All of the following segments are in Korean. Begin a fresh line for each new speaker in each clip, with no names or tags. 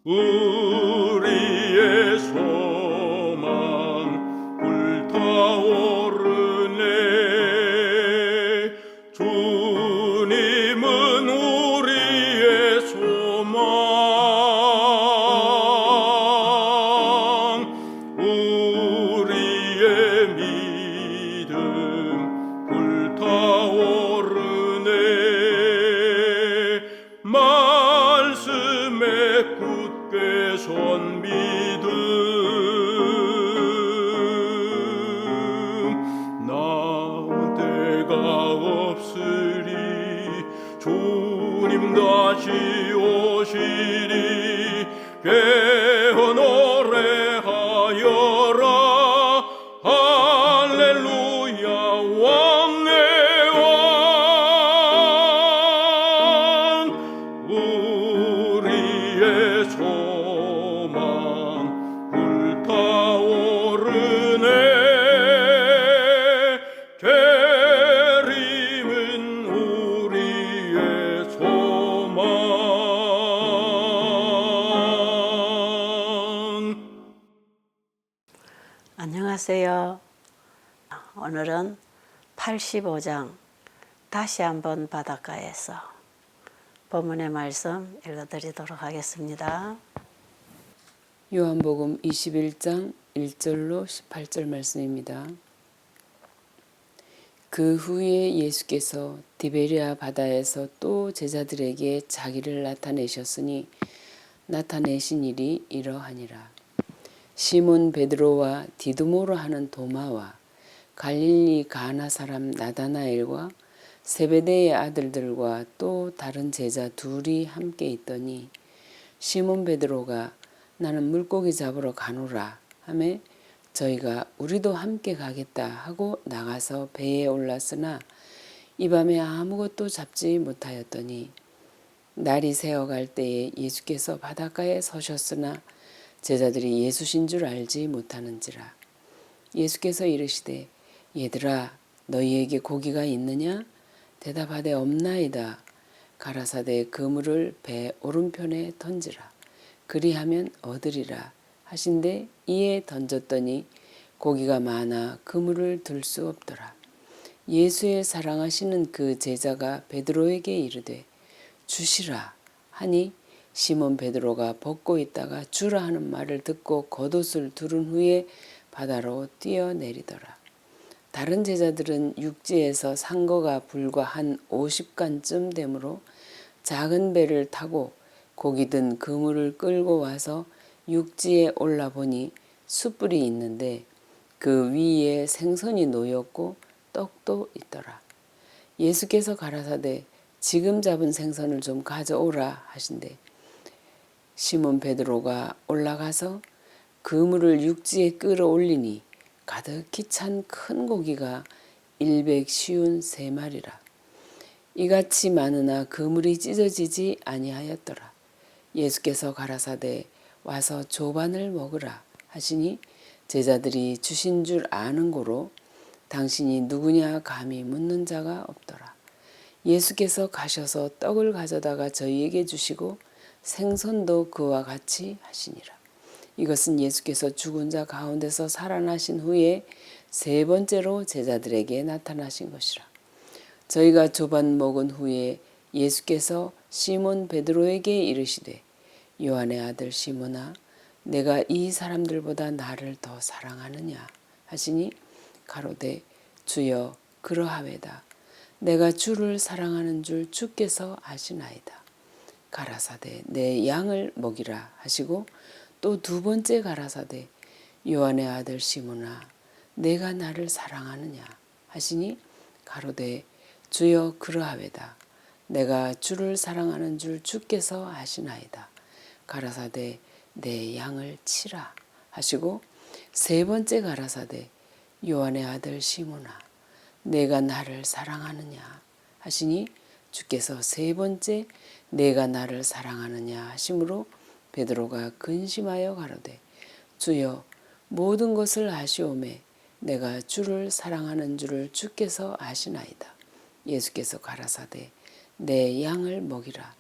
우리의 소망 불타오르네. 주님은 우리의 소망, 우리의 믿음 불타오르네. 말씀에 굳게 선 믿음, 나은 때가 없으리. 주님 다시 오시리. 깨어 노래하여라. 할렐루야. 왕의 왕, 우리의 소망 불타오르네. 재림은 우리의 소망.
안녕하세요. 오늘은 85장 다시 한번 바닷가에서 본문의 말씀 읽어드리도록 하겠습니다.
요한복음 21장 1절로 18절 말씀입니다. 그 후에 예수께서 디베랴 바다에서 또 제자들에게 자기를 나타내셨으니 나타내신 일이 이러하니라. 시몬 베드로와 디두모로 하는 도마와 갈릴리 가나 사람 나다나엘과 세베대의 아들들과 또 다른 제자 둘이 함께 있더니 시몬 베드로가 나는 물고기 잡으러 가노라 하매 저희가 우리도 함께 가겠다 하고 나가서 배에 올랐으나 이 밤에 아무것도 잡지 못하였더니 날이 새어갈 때에 예수께서 바닷가에 서셨으나 제자들이 예수신 줄 알지 못하는지라. 예수께서 이르시되 얘들아 너희에게 고기가 있느냐? 대답하되 없나이다. 가라사대 그물을 배 오른편에 던지라. 그리하면 얻으리라 하신대 이에 던졌더니 고기가 많아 그물을 들 수 없더라. 예수의 사랑하시는 그 제자가 베드로에게 이르되 주시라 하니 시몬 베드로가 벗고 있다가 주라 하는 말을 듣고 겉옷을 두른 후에 바다로 뛰어내리더라. 다른 제자들은 육지에서 산 거가 불과 한 50간쯤 되므로 작은 배를 타고 고기 든 그물을 끌고 와서 육지에 올라보니 숯불이 있는데 그 위에 생선이 놓였고 떡도 있더라. 예수께서 가라사대 지금 잡은 생선을 좀 가져오라 하신대 시몬 베드로가 올라가서 그물을 육지에 끌어올리니 가득히 찬 큰 고기가 153마리라. 이같이 많으나 그물이 찢어지지 아니하였더라. 예수께서 가라사대 와서 조반을 먹으라 하시니 제자들이 주신 줄 아는 고로 당신이 누구냐 감히 묻는 자가 없더라. 예수께서 가셔서 떡을 가져다가 저희에게 주시고 생선도 그와 같이 하시니라. 이것은 예수께서 죽은 자 가운데서 살아나신 후에 세 번째로 제자들에게 나타나신 것이라. 저희가 조반 먹은 후에 예수께서 시몬 베드로에게 이르시되 요한의 아들 시몬아 내가 이 사람들보다 나를 더 사랑하느냐 하시니 가로되 주여 그러하외다. 내가 주를 사랑하는 줄 주께서 아시나이다. 가라사대 내 양을 먹이라 하시고 또 두 번째 가라사대 요한의 아들 시몬아 내가 나를 사랑하느냐 하시니 가로되 주여 그러하외다. 내가 주를 사랑하는 줄 주께서 아시나이다. 가라사대 내 양을 치라 하시고 세 번째 가라사대 요한의 아들 시몬아 내가 나를 사랑하느냐 하시니 주께서 세 번째 내가 나를 사랑하느냐 하심으로 베드로가 근심하여 가로되 주여 모든 것을 아시오매 내가 주를 사랑하는 줄을 주께서 아시나이다. 예수께서 가라사대 내 양을 먹이라.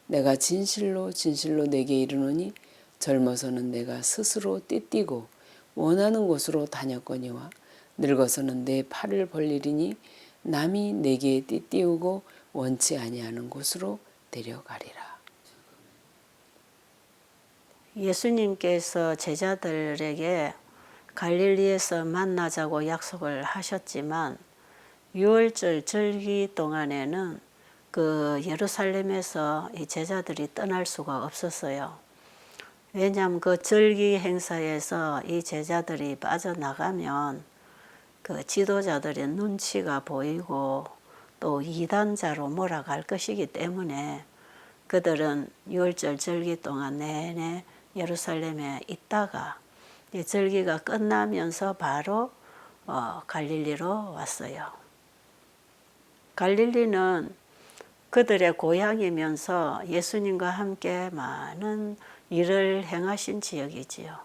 내가 진실로 진실로 내게 이르노니 젊어서는 내가 스스로 띠뛰고 원하는 곳으로 다녔거니와 늙어서는 내 팔을 벌리리니 남이 내게 띠띠우고 원치 아니하는 곳으로 데려가리라.
예수님께서 제자들에게 갈릴리에서 만나자고 약속을 하셨지만 6월절 절기 동안에는 그 예루살렘에서 이 제자들이 떠날 수가 없었어요. 왜냐하면 그 절기 행사에서 이 제자들이 빠져나가면 그 지도자들의 눈치가 보이고 또 이단자로 몰아갈 것이기 때문에 그들은 6월절 절기 동안 내내 예루살렘에 있다가 이 절기가 끝나면서 바로 갈릴리로 왔어요. 갈릴리는 그들의 고향이면서 예수님과 함께 많은 일을 행하신 지역이지요.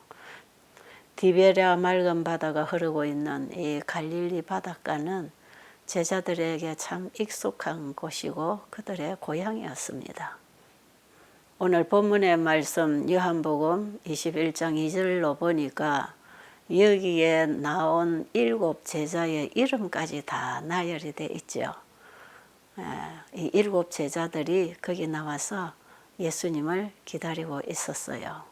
디베랴 맑은 바다가 흐르고 있는 이 갈릴리 바닷가는 제자들에게 참 익숙한 곳이고 그들의 고향이었습니다. 오늘 본문의 말씀 요한복음 21장 2절로 보니까 여기에 나온 7 제자의 이름까지 다 나열이 돼 있죠. 이 7 제자들이 거기 나와서 예수님을 기다리고 있었어요.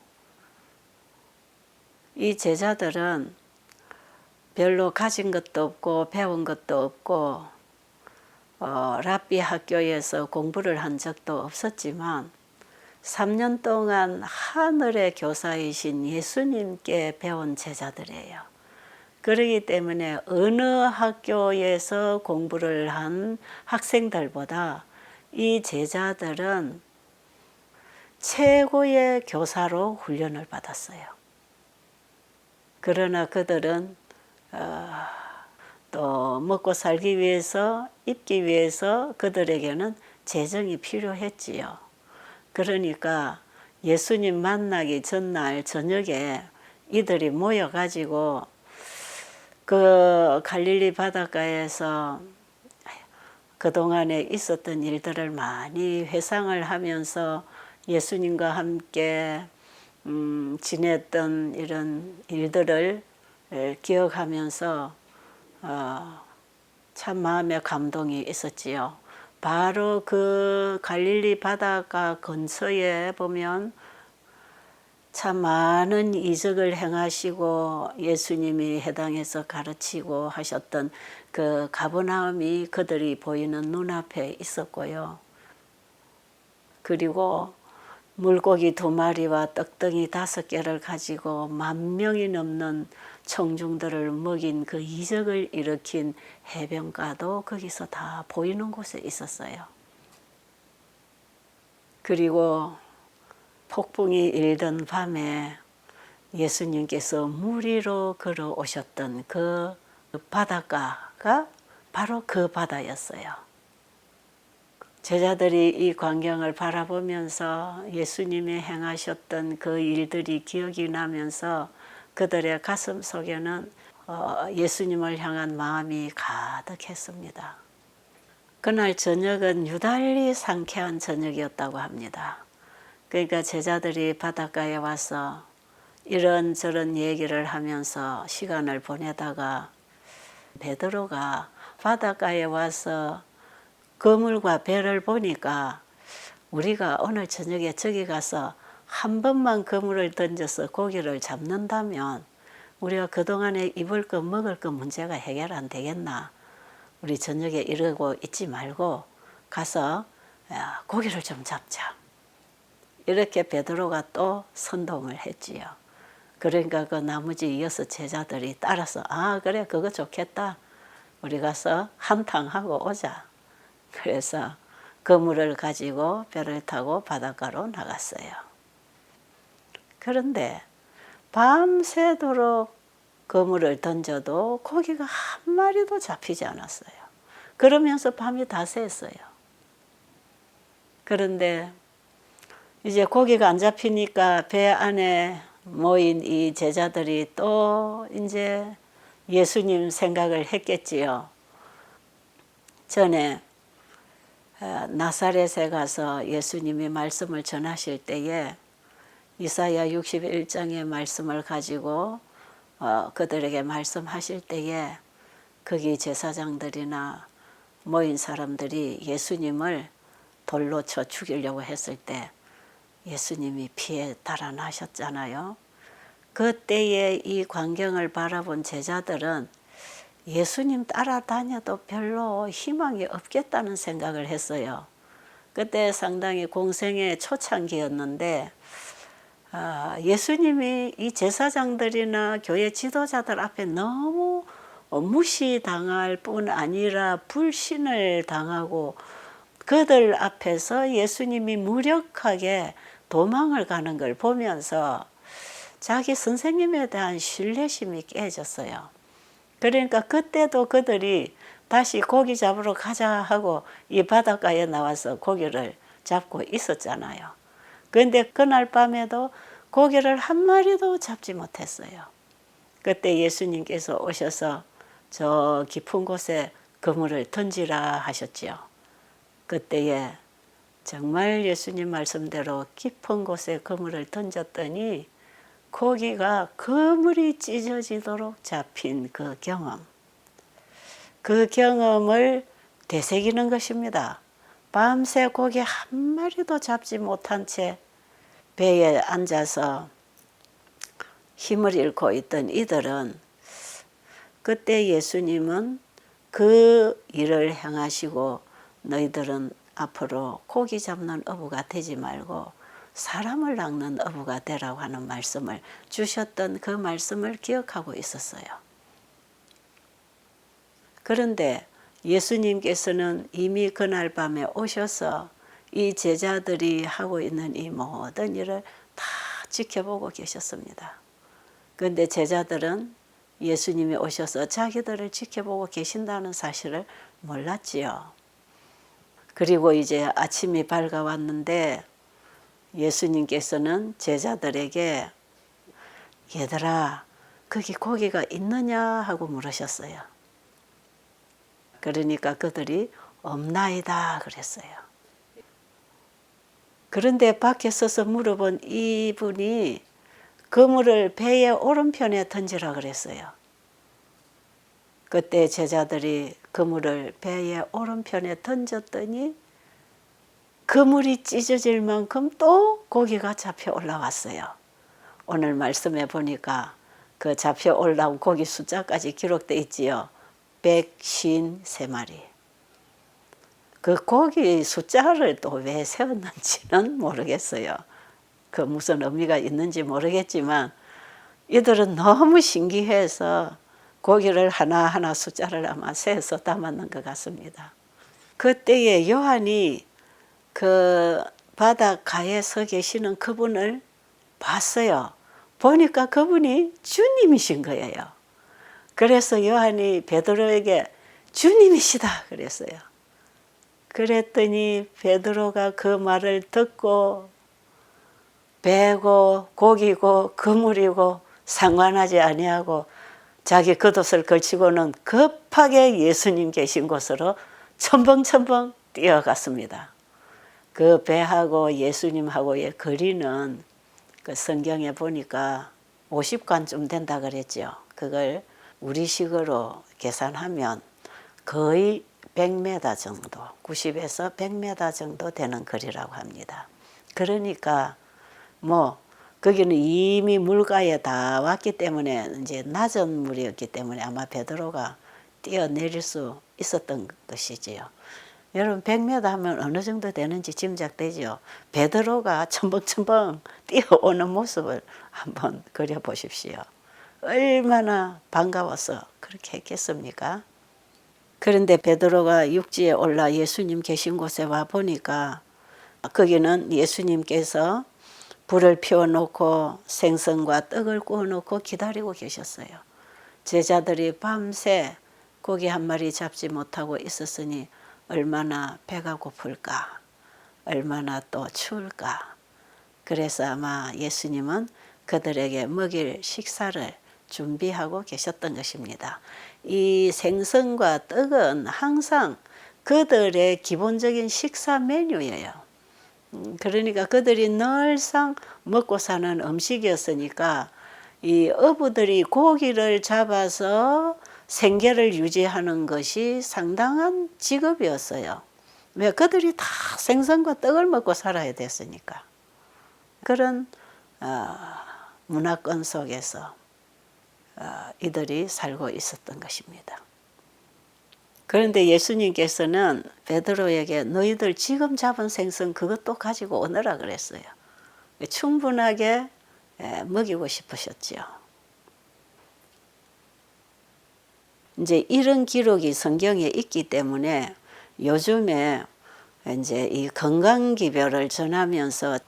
이 제자들은 별로 가진 것도 없고 배운 것도 없고 랍비 학교에서 공부를 한 적도 없었지만 3년 동안 하늘의 교사이신 예수님께 배운 제자들이에요. 그렇기 때문에 어느 학교에서 공부를 한 학생들보다 이 제자들은 최고의 교사로 훈련을 받았어요. 그러나 그들은 또 먹고 살기 위해서 입기 위해서 그들에게는 재정이 필요했지요. 그러니까 예수님 만나기 전날 저녁에 이들이 모여가지고 그 갈릴리 바닷가에서 그동안에 있었던 일들을 많이 회상을 하면서 예수님과 함께 지냈던 이런 일들을 기억하면서 참 마음에 감동이 있었지요. 바로 그 갈릴리 바닷가 근처에 보면 참 많은 이적을 행하시고 예수님이 해당해서 가르치고 하셨던 그 가버나움이 그들이 보이는 눈앞에 있었고요. 그리고 물고기 2마리와 떡덩이 5개를 가지고 10,000명이 넘는 청중들을 먹인 그 이적을 일으킨 해변가도 거기서 다 보이는 곳에 있었어요. 그리고 폭풍이 일던 밤에 예수님께서 물 위로 걸어오셨던 그 바닷가가 바로 그 바다였어요. 제자들이 이 광경을 바라보면서 예수님이 행하셨던 그 일들이 기억이 나면서 그들의 가슴 속에는 예수님을 향한 마음이 가득했습니다. 그날 저녁은 유달리 상쾌한 저녁이었다고 합니다. 그러니까 제자들이 바닷가에 와서 이런저런 얘기를 하면서 시간을 보내다가 베드로가 바닷가에 와서 그물과 배를 보니까 우리가 오늘 저녁에 저기 가서 한 번만 그물을 던져서 고기를 잡는다면 우리가 그동안에 입을 것 먹을 것 문제가 해결 안 되겠나. 우리 저녁에 이러고 있지 말고 가서 고기를 좀 잡자. 이렇게 베드로가 또 선동을 했지요. 그러니까 그 나머지 6 제자들이 따라서 그래 그거 좋겠다. 우리 가서 한탕하고 오자. 그래서 그물을 가지고 배를 타고 바닷가로 나갔어요. 그런데 밤새도록 그물을 던져도 고기가 한 마리도 잡히지 않았어요. 그러면서 밤이 다 샜어요. 그런데 이제 고기가 안 잡히니까 배 안에 모인 이 제자들이 또 이제 예수님 생각을 했겠지요. 전에 나사렛에 가서 예수님이 말씀을 전하실 때에 이사야 61장의 말씀을 가지고 그들에게 말씀하실 때에 거기 제사장들이나 모인 사람들이 예수님을 돌로 쳐 죽이려고 했을 때 예수님이 피해 달아나셨잖아요. 그때의 이 광경을 바라본 제자들은 예수님 따라다녀도 별로 희망이 없겠다는 생각을 했어요. 그때 상당히 공생의 초창기였는데 예수님이 이 제사장들이나 교회 지도자들 앞에 너무 무시당할 뿐 아니라 불신을 당하고 그들 앞에서 예수님이 무력하게 도망을 가는 걸 보면서 자기 선생님에 대한 신뢰심이 깨졌어요. 그러니까 그때도 그들이 다시 고기 잡으러 가자 하고 이 바닷가에 나와서 고기를 잡고 있었잖아요. 그런데 그날 밤에도 고기를 한 마리도 잡지 못했어요. 그때 예수님께서 오셔서 저 깊은 곳에 그물을 던지라 하셨지요. 그때에 정말 예수님 말씀대로 깊은 곳에 그물을 던졌더니 고기가 그물이 찢어지도록 잡힌 그 경험을 되새기는 것입니다. 밤새 고기 한 마리도 잡지 못한 채 배에 앉아서 힘을 잃고 있던 이들은 그때 예수님은 그 일을 행하시고 너희들은 앞으로 고기 잡는 어부가 되지 말고 사람을 낚는 어부가 되라고 하는 말씀을 주셨던 그 말씀을 기억하고 있었어요. 그런데 예수님께서는 이미 그날 밤에 오셔서 이 제자들이 하고 있는 이 모든 일을 다 지켜보고 계셨습니다. 그런데 제자들은 예수님이 오셔서 자기들을 지켜보고 계신다는 사실을 몰랐지요. 그리고 이제 아침이 밝아왔는데 예수님께서는 제자들에게 얘들아 거기 고기가 있느냐 하고 물으셨어요. 그러니까 그들이 없나이다 그랬어요. 그런데 밖에 서서 물어본 이분이 그물을 배의 오른편에 던지라 그랬어요. 그때 제자들이 그물을 배의 오른편에 던졌더니 그물이 찢어질 만큼 또 고기가 잡혀 올라왔어요. 오늘 말씀에 보니까 그 잡혀 올라온 고기 숫자까지 기록되어 있지요. 153마리. 그 고기 숫자를 또 왜 세웠는지는 모르겠어요. 그 무슨 의미가 있는지 모르겠지만 이들은 너무 신기해서 고기를 하나하나 숫자를 아마 세서 담았는 것 같습니다. 그때에 요한이 그 바닷가에 서 계시는 그분을 봤어요. 보니까 그분이 주님이신 거예요. 그래서 요한이 베드로에게 주님이시다 그랬어요. 그랬더니 베드로가 그 말을 듣고 배고 고기고 그물이고 상관하지 아니하고 자기 겉옷을 걸치고는 급하게 예수님 계신 곳으로 첨벙첨벙 뛰어갔습니다. 그 배하고 예수님하고의 거리는 그 성경에 보니까 50관쯤 된다 그랬죠. 그걸 우리식으로 계산하면 거의 100m 정도, 90에서 100m 정도 되는 거리라고 합니다. 그러니까 거기는 이미 물가에 다 왔기 때문에 이제 낮은 물이었기 때문에 아마 베드로가 뛰어내릴 수 있었던 것이지요. 여러분 100m 하면 어느 정도 되는지 짐작되죠. 베드로가 첨벙첨벙 뛰어오는 모습을 한번 그려보십시오. 얼마나 반가워서 그렇게 했겠습니까? 그런데 베드로가 육지에 올라 예수님 계신 곳에 와 보니까 거기는 예수님께서 불을 피워놓고 생선과 떡을 구워놓고 기다리고 계셨어요. 제자들이 밤새 고기 한 마리 잡지 못하고 있었으니 얼마나 배가 고플까, 얼마나 또 추울까. 그래서 아마 예수님은 그들에게 먹일 식사를 준비하고 계셨던 것입니다. 이 생선과 떡은 항상 그들의 기본적인 식사 메뉴예요. 그러니까 그들이 늘상 먹고 사는 음식이었으니까 이 어부들이 고기를 잡아서 생계를 유지하는 것이 상당한 직업이었어요. 왜? 그들이 다 생선과 떡을 먹고 살아야 됐으니까. 그런 문화권 속에서 이들이 살고 있었던 것입니다. 그런데 예수님께서는 베드로에게 너희들 지금 잡은 생선 그것도 가지고 오너라 그랬어요. 충분하게 먹이고 싶으셨지요. 이제 이런 기록이 성경에 있기 때문에 요즘에 이제 이 건강기별을 전하면서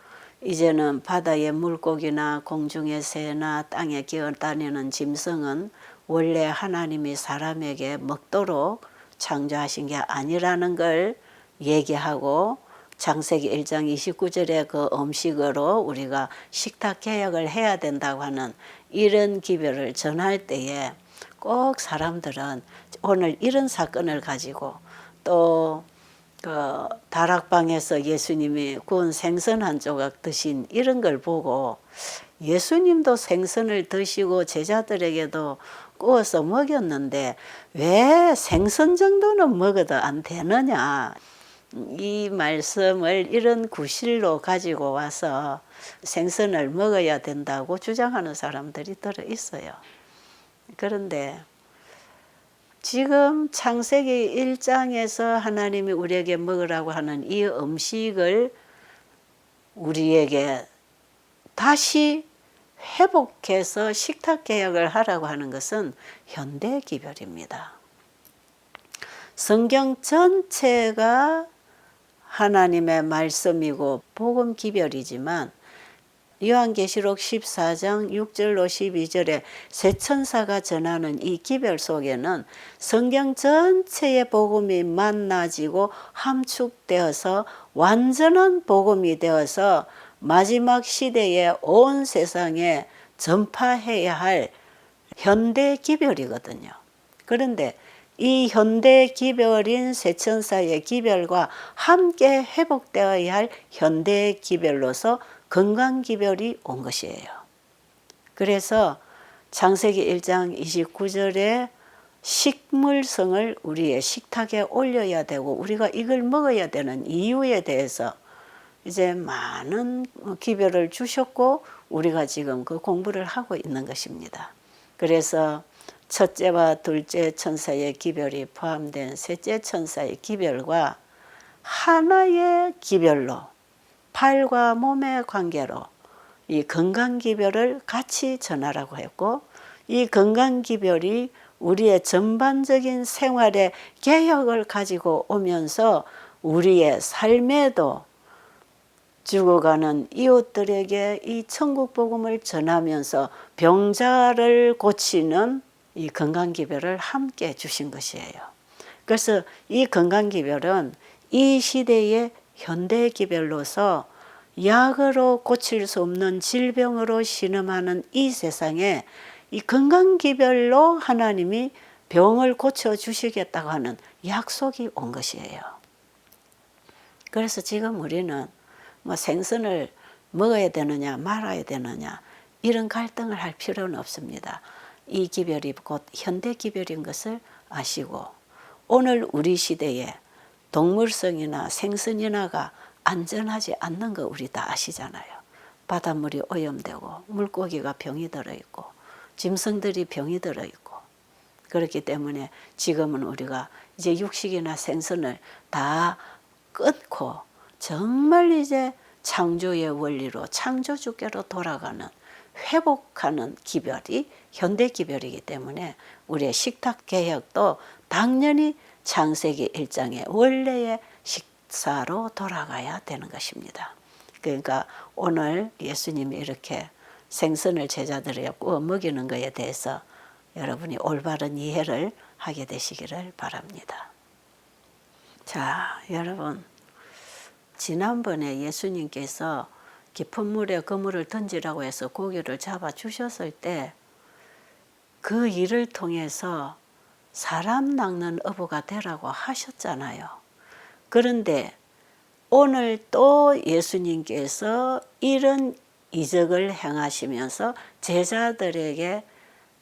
이제는 바다의 물고기나 공중의 새나 땅에 기어다니는 짐승은 원래 하나님이 사람에게 먹도록 창조하신 게 아니라는 걸 얘기하고 창세기 1장 29절의 그 음식으로 우리가 식탁 개혁을 해야 된다고 하는 이런 기별을 전할 때에 꼭 사람들은 오늘 이런 사건을 가지고 또 그 다락방에서 예수님이 구운 생선 한 조각 드신 이런 걸 보고 예수님도 생선을 드시고 제자들에게도 구워서 먹였는데 왜 생선 정도는 먹어도 안 되느냐. 이 말씀을 이런 구실로 가지고 와서 생선을 먹어야 된다고 주장하는 사람들이 들어 있어요. 그런데 지금 창세기 1장에서 하나님이 우리에게 먹으라고 하는 이 음식을 우리에게 다시 회복해서 식탁 개혁을 하라고 하는 것은 현대 기별입니다. 성경 전체가 하나님의 말씀이고 복음 기별이지만 요한계시록 14장 6절로 12절에 새 천사가 전하는 이 기별 속에는 성경 전체의 복음이 만나지고 함축되어서 완전한 복음이 되어서 마지막 시대에 온 세상에 전파해야 할 현대 기별이거든요. 그런데 이 현대 기별인 새 천사의 기별과 함께 회복되어야 할 현대 기별로서 건강기별이 온 것이에요. 그래서 창세기 1장 29절에 식물성을 우리의 식탁에 올려야 되고 우리가 이걸 먹어야 되는 이유에 대해서 이제 많은 기별을 주셨고 우리가 지금 그 공부를 하고 있는 것입니다. 그래서 첫째와 둘째 천사의 기별이 포함된 셋째 천사의 기별과 하나의 기별로 팔과 몸의 관계로 이 건강기별을 같이 전하라고 했고 이 건강기별이 우리의 전반적인 생활의 개혁을 가지고 오면서 우리의 삶에도 죽어가는 이웃들에게 이 천국 복음을 전하면서 병자를 고치는 이 건강기별을 함께 주신 것이에요. 그래서 이 건강기별은 이 시대의 현대 기별로서 약으로 고칠 수 없는 질병으로 신음하는 이 세상에 이 건강기별로 하나님이 병을 고쳐주시겠다고 하는 약속이 온 것이에요. 그래서 지금 우리는 뭐 생선을 먹어야 되느냐 말아야 되느냐 이런 갈등을 할 필요는 없습니다. 이 기별이 곧 현대 기별인 것을 아시고 오늘 우리 시대에 동물성이나 생선이나가 안전하지 않는 거 우리 다 아시잖아요. 바닷물이 오염되고 물고기가 병이 들어있고 짐승들이 병이 들어있고 그렇기 때문에 지금은 우리가 이제 육식이나 생선을 다 끊고 정말 이제 창조의 원리로 창조주께로 돌아가는 회복하는 기별이 현대 기별이기 때문에 우리의 식탁 개혁도 당연히 창세기 1장의 원래의 식사로 돌아가야 되는 것입니다. 그러니까 오늘 예수님이 이렇게 생선을 제자들에게 구워 먹이는 것에 대해서 여러분이 올바른 이해를 하게 되시기를 바랍니다. 자, 여러분 지난번에 예수님께서 깊은 물에 그물을 던지라고 해서 고기를 잡아 주셨을 때 그 일을 통해서 사람 낚는 어부가 되라고 하셨잖아요. 그런데 오늘 또 예수님께서 이런 이적을 행하시면서 제자들에게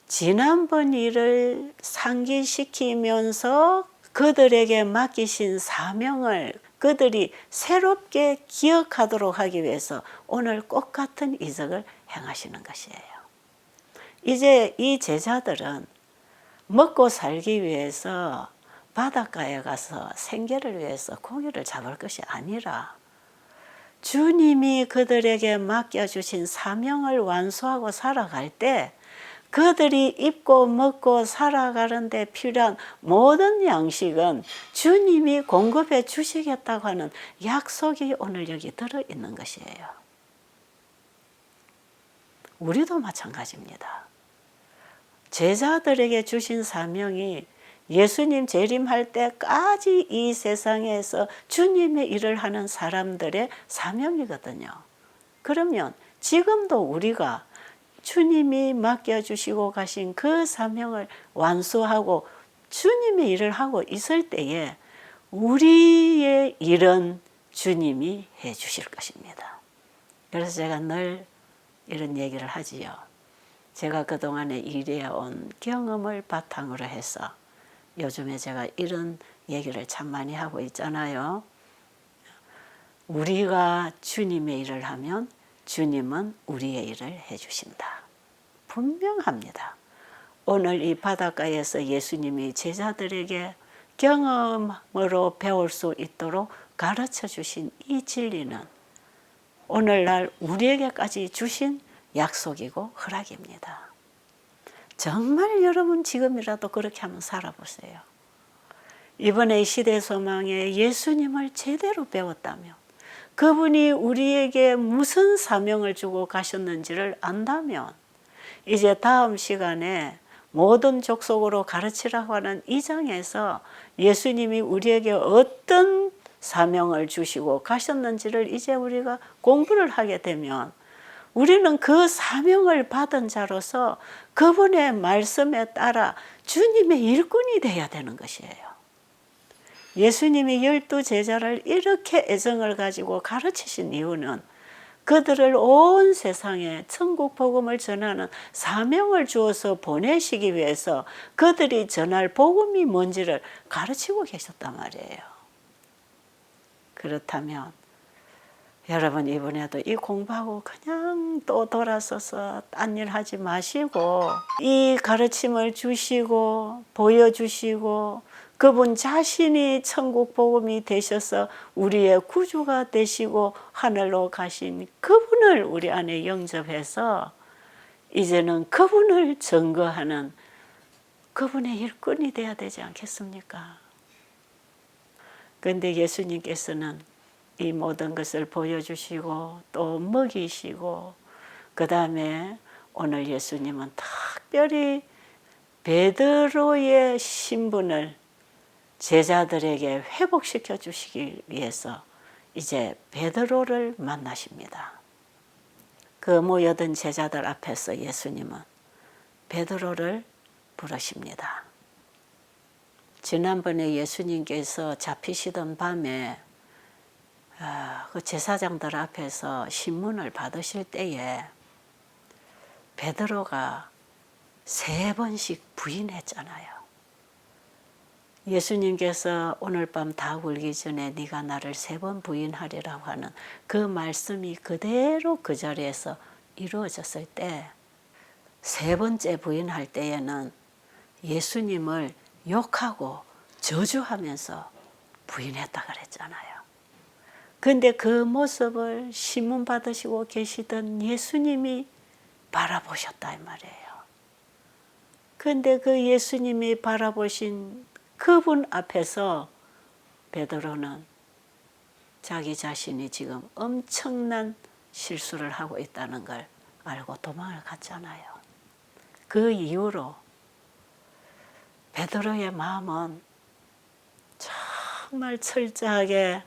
지난번 일을 상기시키면서 그들에게 맡기신 사명을 그들이 새롭게 기억하도록 하기 위해서 오늘 꼭 같은 이적을 행하시는 것이에요. 이제 이 제자들은 먹고 살기 위해서 바닷가에 가서 생계를 위해서 고기를 잡을 것이 아니라 주님이 그들에게 맡겨주신 사명을 완수하고 살아갈 때 그들이 입고 먹고 살아가는 데 필요한 모든 양식은 주님이 공급해 주시겠다고 하는 약속이 오늘 여기 들어있는 것이에요. 우리도 마찬가지입니다. 제자들에게 주신 사명이 예수님 재림할 때까지 이 세상에서 주님의 일을 하는 사람들의 사명이거든요. 그러면 지금도 우리가 주님이 맡겨주시고 가신 그 사명을 완수하고 주님의 일을 하고 있을 때에 우리의 일은 주님이 해 주실 것입니다. 그래서 제가 늘 이런 얘기를 하지요. 제가 그동안에 일해온 경험을 바탕으로 해서 요즘에 제가 이런 얘기를 참 많이 하고 있잖아요. 우리가 주님의 일을 하면 주님은 우리의 일을 해주신다. 분명합니다. 오늘 이 바닷가에서 예수님이 제자들에게 경험으로 배울 수 있도록 가르쳐 주신 이 진리는 오늘날 우리에게까지 주신 약속이고 허락입니다. 정말 여러분 지금이라도 그렇게 한번 살아보세요. 이번에 시대소망에 예수님을 제대로 배웠다면 그분이 우리에게 무슨 사명을 주고 가셨는지를 안다면 이제 다음 시간에 모든 족속으로 가르치라고 하는 이 장에서 예수님이 우리에게 어떤 사명을 주시고 가셨는지를 이제 우리가 공부를 하게 되면 우리는 그 사명을 받은 자로서 그분의 말씀에 따라 주님의 일꾼이 되어야 되는 것이에요. 예수님이 12제자를 이렇게 애정을 가지고 가르치신 이유는 그들을 온 세상에 천국 복음을 전하는 사명을 주어서 보내시기 위해서 그들이 전할 복음이 뭔지를 가르치고 계셨단 말이에요. 그렇다면 여러분 이번에도 이 공부하고 그냥 또 돌아서서 딴 일 하지 마시고 이 가르침을 주시고 보여주시고 그분 자신이 천국 복음이 되셔서 우리의 구주가 되시고 하늘로 가신 그분을 우리 안에 영접해서 이제는 그분을 증거하는 그분의 일꾼이 돼야 되지 않겠습니까? 그런데 예수님께서는 이 모든 것을 보여주시고 또 먹이시고 그 다음에 오늘 예수님은 특별히 베드로의 신분을 제자들에게 회복시켜 주시기 위해서 이제 베드로를 만나십니다. 그 모여든 제자들 앞에서 예수님은 베드로를 부르십니다. 지난번에 예수님께서 잡히시던 밤에 그 제사장들 앞에서 신문을 받으실 때에 베드로가 3번씩 부인했잖아요. 예수님께서 오늘 밤 다 울기 전에 네가 나를 3번 부인하리라고 하는 그 말씀이 그대로 그 자리에서 이루어졌을 때 3번째 부인할 때에는 예수님을 욕하고 저주하면서 부인했다 그랬잖아요. 그런데 그 모습을 신문 받으시고 계시던 예수님이 바라보셨다 이 말이에요. 그런데 그 예수님이 바라보신 그분 앞에서 베드로는 자기 자신이 지금 엄청난 실수를 하고 있다는 걸 알고 도망을 갔잖아요. 그 이후로 베드로의 마음은 정말 철저하게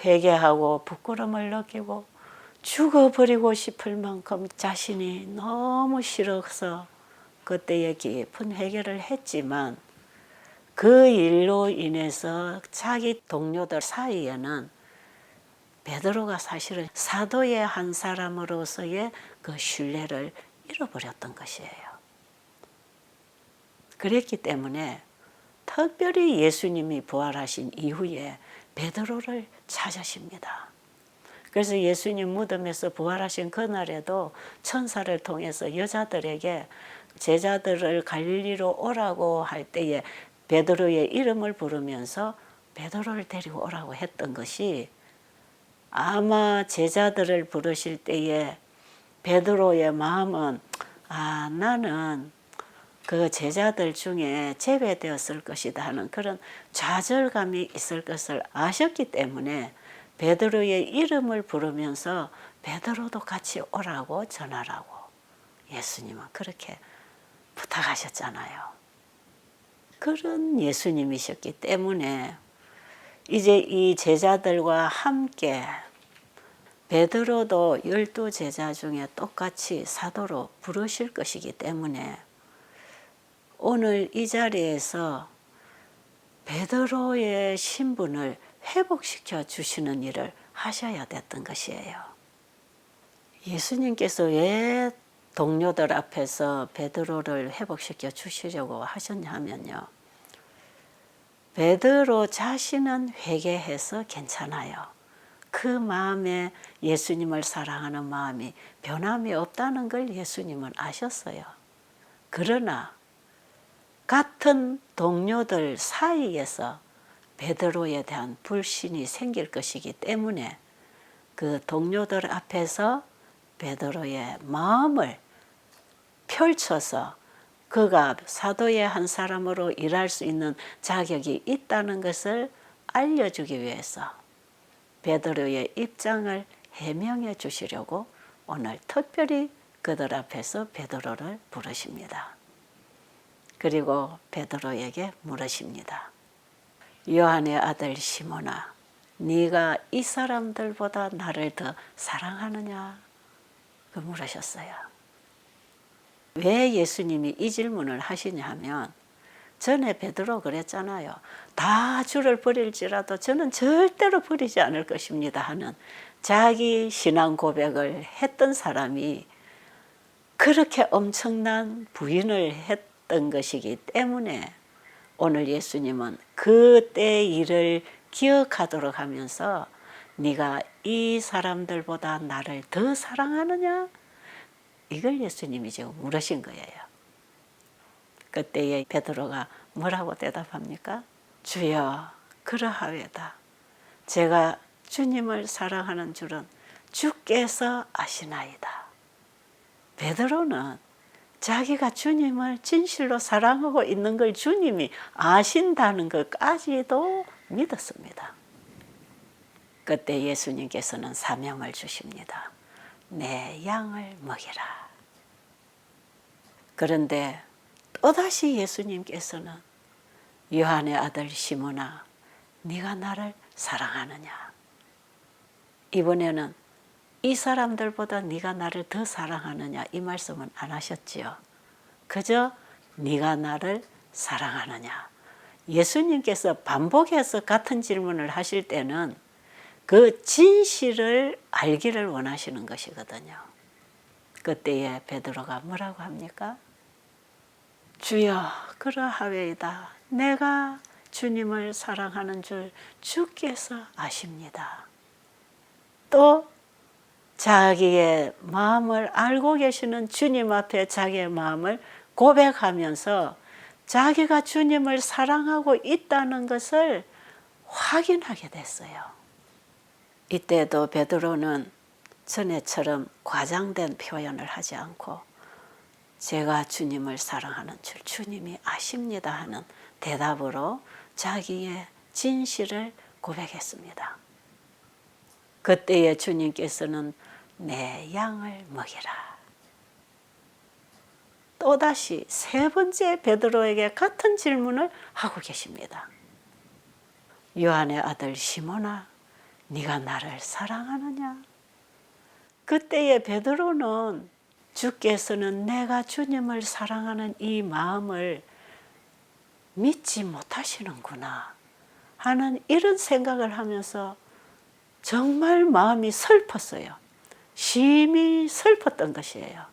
회개하고 부끄러움을 느끼고 죽어버리고 싶을 만큼 자신이 너무 싫어서 그때의 깊은 회개를 했지만 그 일로 인해서 자기 동료들 사이에는 베드로가 사실은 사도의 한 사람으로서의 그 신뢰를 잃어버렸던 것이에요. 그랬기 때문에 특별히 예수님이 부활하신 이후에 베드로를 찾으십니다. 그래서 예수님 무덤에서 부활하신 그날에도 천사를 통해서 여자들에게 제자들을 갈릴리로 오라고 할 때에 베드로의 이름을 부르면서 베드로를 데리고 오라고 했던 것이 아마 제자들을 부르실 때에 베드로의 마음은 나는 그 제자들 중에 제외되었을 것이다 하는 그런 좌절감이 있을 것을 아셨기 때문에 베드로의 이름을 부르면서 베드로도 같이 오라고 전하라고 예수님은 그렇게 부탁하셨잖아요. 그런 예수님이셨기 때문에 이제 이 제자들과 함께 베드로도 12제자 중에 똑같이 사도로 부르실 것이기 때문에 오늘 이 자리에서 베드로의 신분을 회복시켜 주시는 일을 하셔야 됐던 것이에요. 예수님께서 왜 동료들 앞에서 베드로를 회복시켜 주시려고 하셨냐 하면요. 베드로 자신은 회개해서 괜찮아요. 그 마음에 예수님을 사랑하는 마음이 변함이 없다는 걸 예수님은 아셨어요. 그러나 같은 동료들 사이에서 베드로에 대한 불신이 생길 것이기 때문에 그 동료들 앞에서 베드로의 마음을 펼쳐서 그가 사도의 한 사람으로 일할 수 있는 자격이 있다는 것을 알려주기 위해서 베드로의 입장을 해명해 주시려고 오늘 특별히 그들 앞에서 베드로를 부르십니다. 그리고 베드로에게 물으십니다. 요한의 아들 시몬아, 네가 이 사람들보다 나를 더 사랑하느냐? 그 물으셨어요. 왜 예수님이 이 질문을 하시냐 하면 전에 베드로 그랬잖아요. 다 주를 버릴지라도 저는 절대로 버리지 않을 것입니다 하는 자기 신앙 고백을 했던 사람이 그렇게 엄청난 부인을 했던 것이기 때문에 오늘 예수님은 그때 일을 기억하도록 하면서 네가 이 사람들보다 나를 더 사랑하느냐? 이걸 예수님이 지금 물으신 거예요. 그때에 베드로가 뭐라고 대답합니까? 주여, 그러하외다. 제가 주님을 사랑하는 줄은 주께서 아시나이다. 베드로는 자기가 주님을 진실로 사랑하고 있는 걸 주님이 아신다는 것까지도 믿었습니다. 그때 예수님께서는 사명을 주십니다. 내 양을 먹이라. 그런데 또다시 예수님께서는 요한의 아들 시몬아, 네가 나를 사랑하느냐? 이번에는 이 사람들보다 네가 나를 더 사랑하느냐 이 말씀은 안 하셨지요. 그저 네가 나를 사랑하느냐. 예수님께서 반복해서 같은 질문을 하실 때는 그 진실을 알기를 원하시는 것이거든요. 그때에 베드로가 뭐라고 합니까? 주여, 그러하외이다. 내가 주님을 사랑하는 줄 주께서 아십니다. 또 자기의 마음을 알고 계시는 주님 앞에 자기의 마음을 고백하면서 자기가 주님을 사랑하고 있다는 것을 확인하게 됐어요. 이때도 베드로는 전에처럼 과장된 표현을 하지 않고 제가 주님을 사랑하는 줄 주님이 아십니다 하는 대답으로 자기의 진실을 고백했습니다. 그때에 주님께서는 내 양을 먹이라. 또다시 세 번째 베드로에게 같은 질문을 하고 계십니다. 요한의 아들 시몬아, 네가 나를 사랑하느냐? 그때에 베드로는 주께서는 내가 주님을 사랑하는 이 마음을 믿지 못하시는구나 하는 이런 생각을 하면서 정말 마음이 슬펐어요. 심히 슬펐던 것이에요.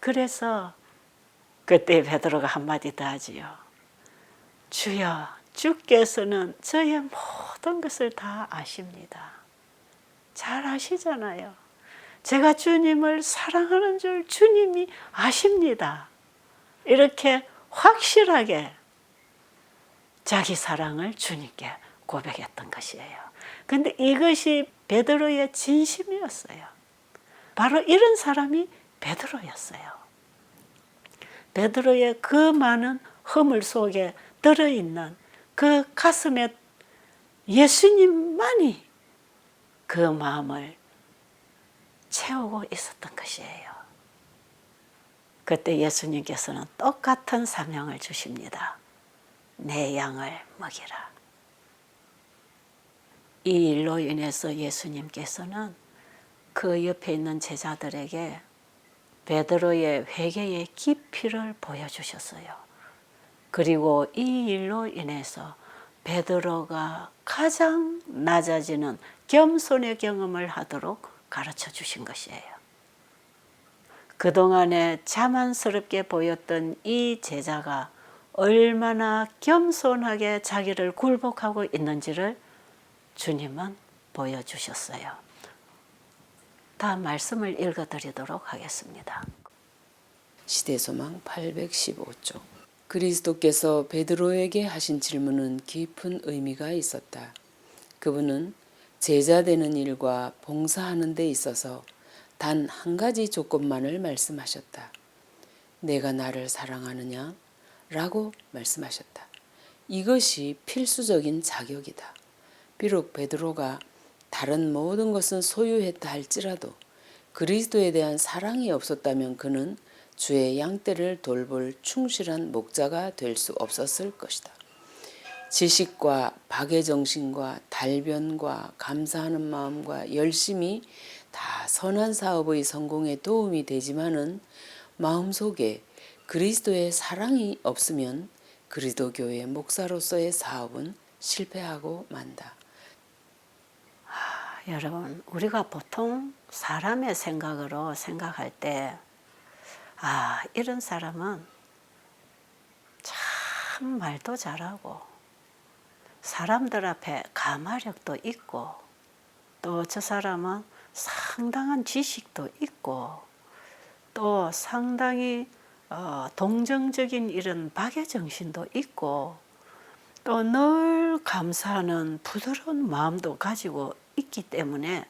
그래서 그때 베드로가 한마디 더 하지요. 주여, 주께서는 저의 모든 것을 다 아십니다. 잘 아시잖아요. 제가 주님을 사랑하는 줄 주님이 아십니다. 이렇게 확실하게 자기 사랑을 주님께 고백했던 것이에요. 근데 이것이 베드로의 진심이었어요. 바로 이런 사람이 베드로였어요. 베드로의 그 많은 허물 속에 들어있는 그 가슴에 예수님만이 그 마음을 채우고 있었던 것이에요. 그때 예수님께서는 똑같은 사명을 주십니다. 내 양을 먹이라. 이 일로 인해서 예수님께서는 그 옆에 있는 제자들에게 베드로의 회개의 깊이를 보여주셨어요. 그리고 이 일로 인해서 베드로가 가장 낮아지는 겸손의 경험을 하도록 가르쳐 주신 것이에요. 그동안에 자만스럽게 보였던 이 제자가 얼마나 겸손하게 자기를 굴복하고 있는지를 주님은 보여주셨어요. 다음 말씀을 읽어드리도록 하겠습니다.
시대소망 815쪽. 그리스도께서 베드로에게 하신 질문은 깊은 의미가 있었다. 그분은 제자 되는 일과 봉사하는 데 있어서 단 한 가지 조건만을 말씀하셨다. 내가 나를 사랑하느냐? 라고 말씀하셨다. 이것이 필수적인 자격이다. 비록 베드로가 다른 모든 것은 소유했다 할지라도 그리스도에 대한 사랑이 없었다면 그는 주의 양떼를 돌볼 충실한 목자가 될 수 없었을 것이다. 지식과 박애정신과 달변과 감사하는 마음과 열심이 다 선한 사업의 성공에 도움이 되지만은 마음속에 그리스도의 사랑이 없으면 그리스도 교회 목사로서의 사업은 실패하고 만다.
여러분, 우리가 보통 사람의 생각으로 생각할 때 이런 사람은 참 말도 잘하고 사람들 앞에 가마력도 있고 또 저 사람은 상당한 지식도 있고 또 상당히 동정적인 이런 박애정신도 있고 또 늘 감사하는 부드러운 마음도 가지고 있기 때문에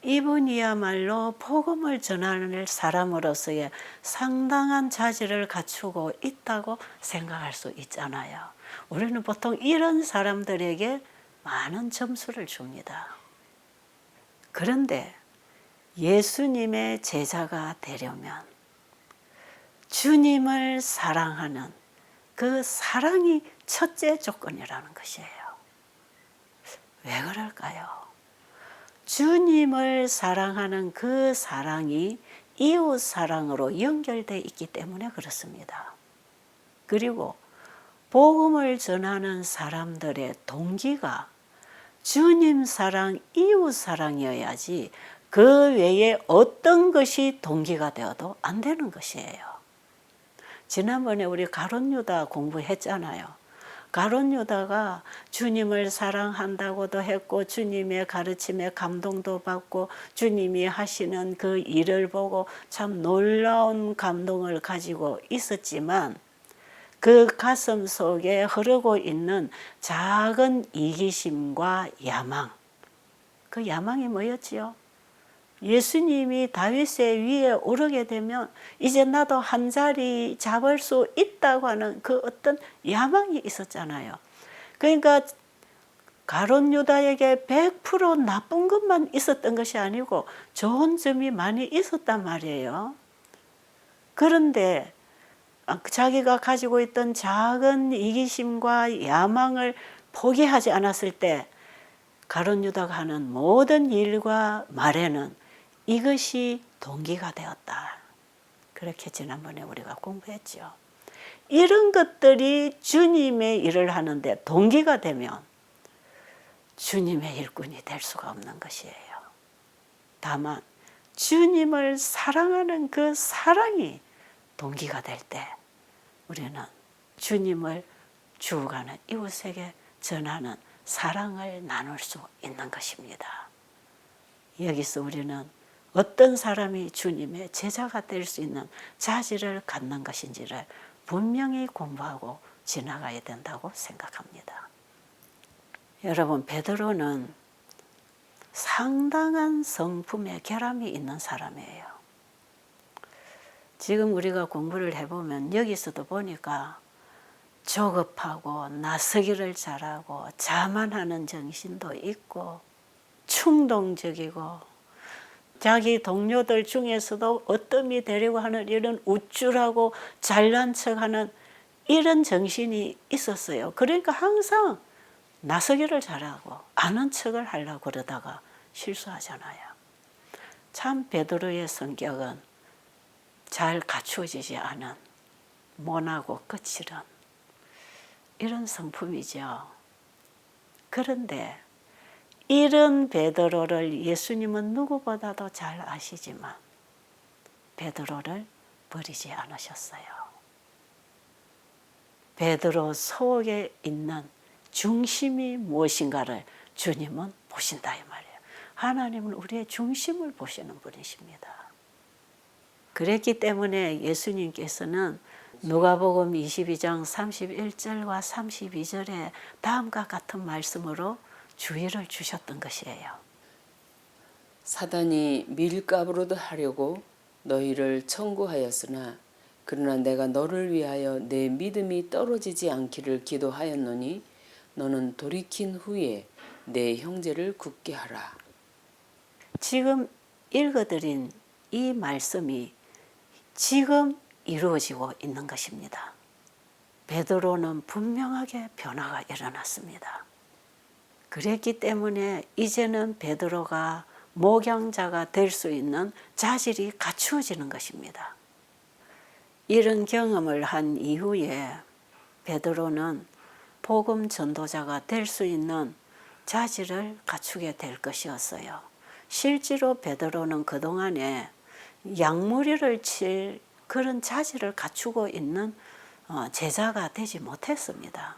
이분이야말로 복음을 전하는 사람으로서의 상당한 자질을 갖추고 있다고 생각할 수 있잖아요. 우리는 보통 이런 사람들에게 많은 점수를 줍니다. 그런데 예수님의 제자가 되려면 주님을 사랑하는 그 사랑이 첫째 조건이라는 것이에요. 왜 그럴까요? 주님을 사랑하는 그 사랑이 이웃 사랑으로 연결되어 있기 때문에 그렇습니다. 그리고 복음을 전하는 사람들의 동기가 주님 사랑, 이웃 사랑이어야지 그 외에 어떤 것이 동기가 되어도 안 되는 것이에요. 지난번에 우리 가룟 유다 공부했잖아요. 가룟 유다가 주님을 사랑한다고도 했고 주님의 가르침에 감동도 받고 주님이 하시는 그 일을 보고 참 놀라운 감동을 가지고 있었지만 그 가슴 속에 흐르고 있는 작은 이기심과 야망, 그 야망이 뭐였지요? 예수님이 다윗의 위에 오르게 되면 이제 나도 한 자리 잡을 수 있다고 하는 그 어떤 야망이 있었잖아요. 그러니까 가룟 유다에게 100% 나쁜 것만 있었던 것이 아니고 좋은 점이 많이 있었단 말이에요. 그런데 자기가 가지고 있던 작은 이기심과 야망을 포기하지 않았을 때 가룟 유다가 하는 모든 일과 말에는 이것이 동기가 되었다. 그렇게 지난번에 우리가 공부했죠. 이런 것들이 주님의 일을 하는데 동기가 되면 주님의 일꾼이 될 수가 없는 것이에요. 다만 주님을 사랑하는 그 사랑이 동기가 될 때 우리는 주님을 죽어가는 이웃에게 전하는 사랑을 나눌 수 있는 것입니다. 여기서 우리는 어떤 사람이 주님의 제자가 될 수 있는 자질을 갖는 것인지를 분명히 공부하고 지나가야 된다고 생각합니다. 여러분, 베드로는 상당한 성품의 결함이 있는 사람이에요. 지금 우리가 공부를 해보면 여기서도 보니까 조급하고 나서기를 잘하고 자만하는 정신도 있고 충동적이고 자기 동료들 중에서도 어뜸이 되려고 하는 이런 우쭐하고 잘난 척하는 이런 정신이 있었어요. 그러니까 항상 나서기를 잘하고 아는 척을 하려고 그러다가 실수하잖아요. 참 베드로의 성격은 잘 갖추어지지 않은 모나고 거칠은 이런 성품이죠. 그런데 이런 베드로를 예수님은 누구보다도 잘 아시지만 베드로를 버리지 않으셨어요. 베드로 속에 있는 중심이 무엇인가를 주님은 보신다 이 말이에요. 하나님은 우리의 중심을 보시는 분이십니다. 그랬기 때문에 예수님께서는 누가복음 22장 31절과 32절에 다음과 같은 말씀으로 주의를 주셨던 것이에요.
사단이 밀가부르듯 하려고 너희를 청구하였으나 그러나 내가 너를 위하여 내 믿음이 떨어지지 않기를 기도하였노니 너는 돌이킨 후에 내 형제를 굳게 하라.
지금 읽어드린 이 말씀이 지금 이루어지고 있는 것입니다. 베드로는 분명하게 변화가 일어났습니다. 그랬기 때문에 이제는 베드로가 목양자가 될 수 있는 자질이 갖추어지는 것입니다. 이런 경험을 한 이후에 베드로는 복음 전도자가 될 수 있는 자질을 갖추게 될 것이었어요. 실제로 베드로는 그동안에 양무리를 칠 그런 자질을 갖추고 있는 제자가 되지 못했습니다.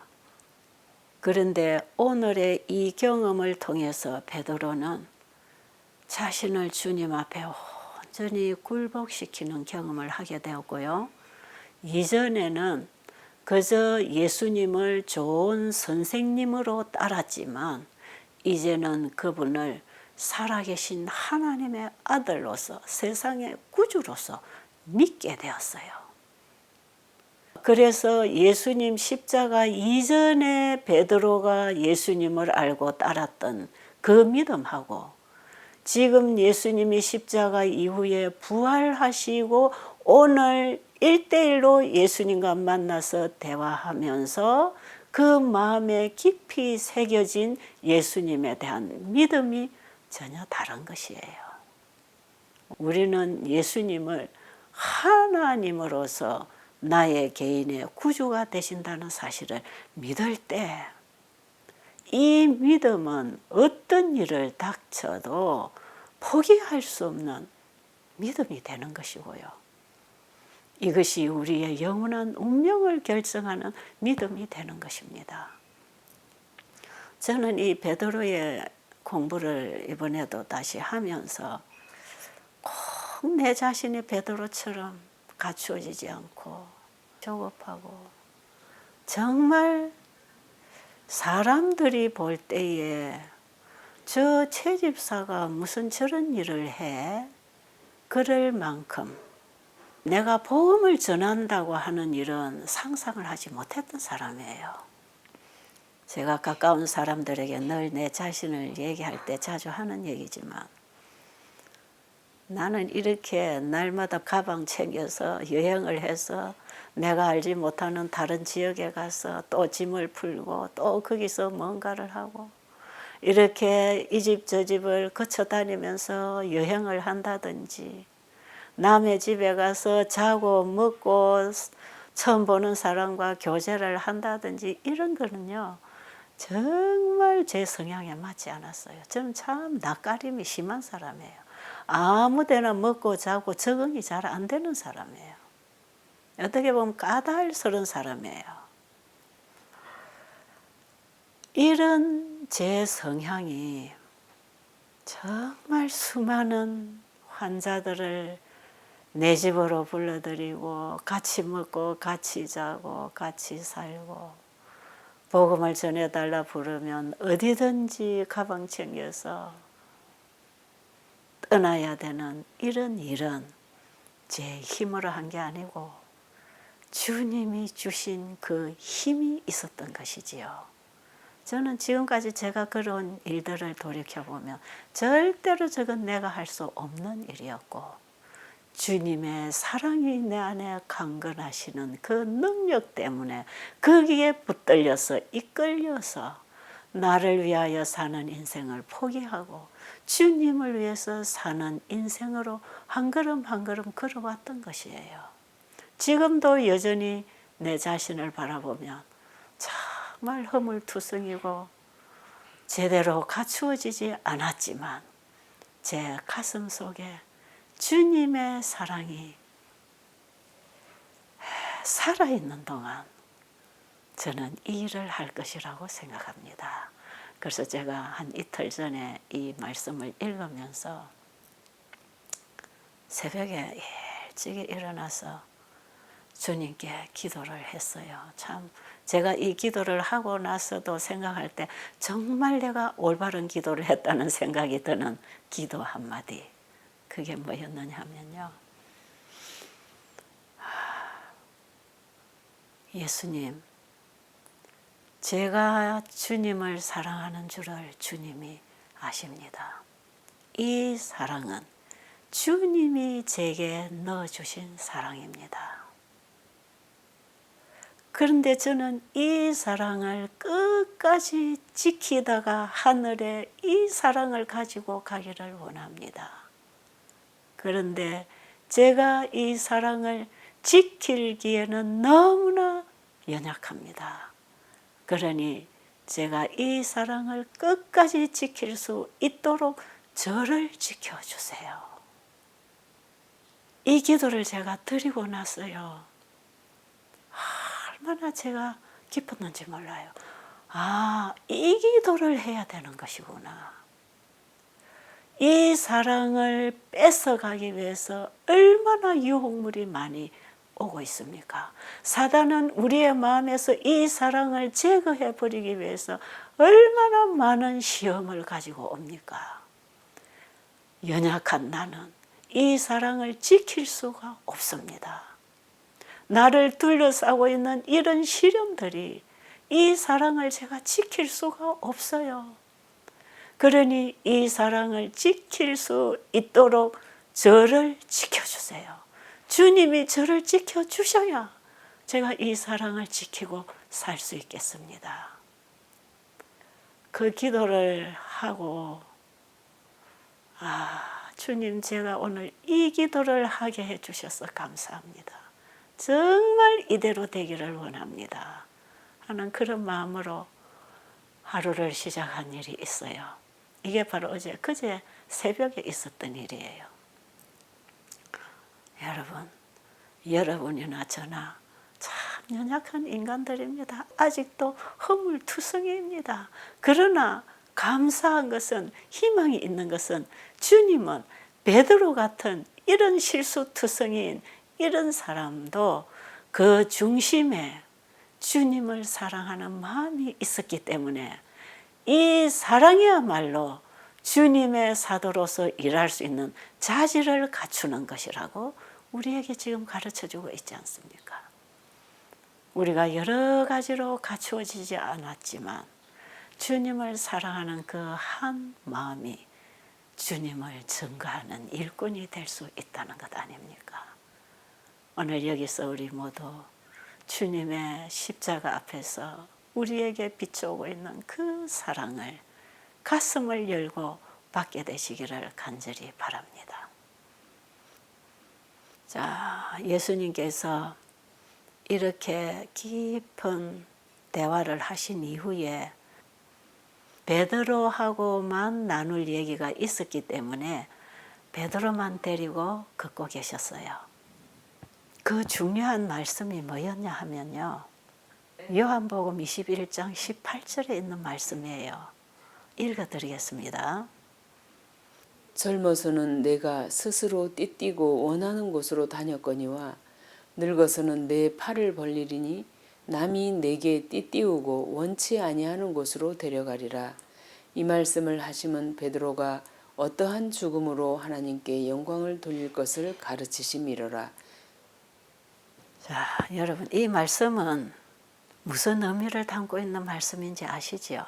그런데 오늘의 이 경험을 통해서 베드로는 자신을 주님 앞에 온전히 굴복시키는 경험을 하게 되었고요. 이전에는 그저 예수님을 좋은 선생님으로 따랐지만 이제는 그분을 살아계신 하나님의 아들로서 세상의 구주로서 믿게 되었어요. 그래서 예수님 십자가 이전에 베드로가 예수님을 알고 따랐던 그 믿음하고 지금 예수님이 십자가 이후에 부활하시고 오늘 1대1로 예수님과 만나서 대화하면서 그 마음에 깊이 새겨진 예수님에 대한 믿음이 전혀 다른 것이에요. 우리는 예수님을 하나님으로서 나의 개인의 구주가 되신다는 사실을 믿을 때 이 믿음은 어떤 일을 닥쳐도 포기할 수 없는 믿음이 되는 것이고요. 이것이 우리의 영원한 운명을 결정하는 믿음이 되는 것입니다. 저는 이 베드로의 공부를 이번에도 다시 하면서 꼭 내 자신이 베드로처럼 갖추어지지 않고 조급하고 정말 사람들이 볼 때에 저 채집사가 무슨 저런 일을 해? 그럴 만큼 내가 복음을 전한다고 하는 일은 상상을 하지 못했던 사람이에요. 제가 가까운 사람들에게 늘 내 자신을 얘기할 때 자주 하는 얘기지만 나는 이렇게 날마다 가방 챙겨서 여행을 해서 내가 알지 못하는 다른 지역에 가서 또 짐을 풀고 또 거기서 뭔가를 하고 이렇게 이 집 저 집을 거쳐 다니면서 여행을 한다든지 남의 집에 가서 자고 먹고 처음 보는 사람과 교제를 한다든지 이런 거는요 정말 제 성향에 맞지 않았어요. 저는 참 낯가림이 심한 사람이에요. 아무 데나 먹고 자고 적응이 잘 안 되는 사람이에요. 어떻게 보면 까다스러운 사람이에요. 이런 제 성향이 정말 수많은 환자들을 내 집으로 불러들이고 같이 먹고 같이 자고 같이 살고 복음을 전해달라 부르면 어디든지 가방 챙겨서 떠나야 되는 이런 일은 제 힘으로 한 게 아니고 주님이 주신 그 힘이 있었던 것이지요. 저는 지금까지 제가 그런 일들을 돌이켜보면 절대로 저건 내가 할 수 없는 일이었고 주님의 사랑이 내 안에 강건하시는 그 능력 때문에 거기에 붙들려서 이끌려서 나를 위하여 사는 인생을 포기하고 주님을 위해서 사는 인생으로 한 걸음 한 걸음 걸어왔던 것이에요. 지금도 여전히 내 자신을 바라보면 정말 허물투성이고 제대로 갖추어지지 않았지만 제 가슴 속에 주님의 사랑이 살아있는 동안 저는 이 일을 할 것이라고 생각합니다. 그래서 제가 한 이틀 전에 이 말씀을 읽으면서 새벽에 일찍이 일어나서 주님께 기도를 했어요. 참 제가 이 기도를 하고 나서도 생각할 때 정말 내가 올바른 기도를 했다는 생각이 드는 기도 한마디. 그게 뭐였느냐 하면요. 예수님, 제가 주님을 사랑하는 줄을 주님이 아십니다. 이 사랑은 주님이 제게 넣어주신 사랑입니다. 그런데 저는 이 사랑을 끝까지 지키다가 하늘에 이 사랑을 가지고 가기를 원합니다. 그런데 제가 이 사랑을 지키기에는 너무나 연약합니다. 그러니 제가 이 사랑을 끝까지 지킬 수 있도록 저를 지켜주세요. 이 기도를 제가 드리고 나서요. 얼마나 제가 기뻤는지 몰라요. 아, 이 기도를 해야 되는 것이구나. 이 사랑을 뺏어가기 위해서 얼마나 유혹물이 많이 오고 있습니까? 사단은 우리의 마음에서 이 사랑을 제거해 버리기 위해서 얼마나 많은 시험을 가지고 옵니까? 연약한 나는 이 사랑을 지킬 수가 없습니다. 나를 둘러싸고 있는 이런 시련들이 이 사랑을 제가 지킬 수가 없어요. 그러니 이 사랑을 지킬 수 있도록 저를 지켜주세요. 주님이 저를 지켜주셔야 제가 이 사랑을 지키고 살 수 있겠습니다. 그 기도를 하고 주님 제가 오늘 이 기도를 하게 해주셔서 감사합니다. 정말 이대로 되기를 원합니다. 하는 그런 마음으로 하루를 시작한 일이 있어요. 이게 바로 그제 새벽에 있었던 일이에요. 여러분, 여러분이나 저나 참 연약한 인간들입니다. 아직도 허물투성이입니다. 그러나 감사한 것은, 희망이 있는 것은 주님은 베드로 같은 이런 실수투성이인 이런 사람도 그 중심에 주님을 사랑하는 마음이 있었기 때문에 이 사랑이야말로 주님의 사도로서 일할 수 있는 자질을 갖추는 것이라고 우리에게 지금 가르쳐주고 있지 않습니까? 우리가 여러 가지로 갖추어지지 않았지만 주님을 사랑하는 그 한 마음이 주님을 증거하는 일꾼이 될 수 있다는 것 아닙니까? 오늘 여기서 우리 모두 주님의 십자가 앞에서 우리에게 비춰오고 있는 그 사랑을 가슴을 열고 받게 되시기를 간절히 바랍니다. 자, 예수님께서 이렇게 깊은 대화를 하신 이후에 베드로하고만 나눌 얘기가 있었기 때문에 베드로만 데리고 걷고 계셨어요. 그 중요한 말씀이 뭐였냐 하면요. 요한복음 21장 18절에 있는 말씀이에요. 읽어드리겠습니다.
젊어서는 내가 스스로 띠띠고 원하는 곳으로 다녔거니와 늙어서는 내 팔을 벌리리니 남이 내게 띠띠우고 원치 아니하는 곳으로 데려가리라. 이 말씀을 하시면 베드로가 어떠한 죽음으로 하나님께 영광을 돌릴 것을 가르치심이로라.
자, 여러분 이 말씀은 무슨 의미를 담고 있는 말씀인지 아시죠?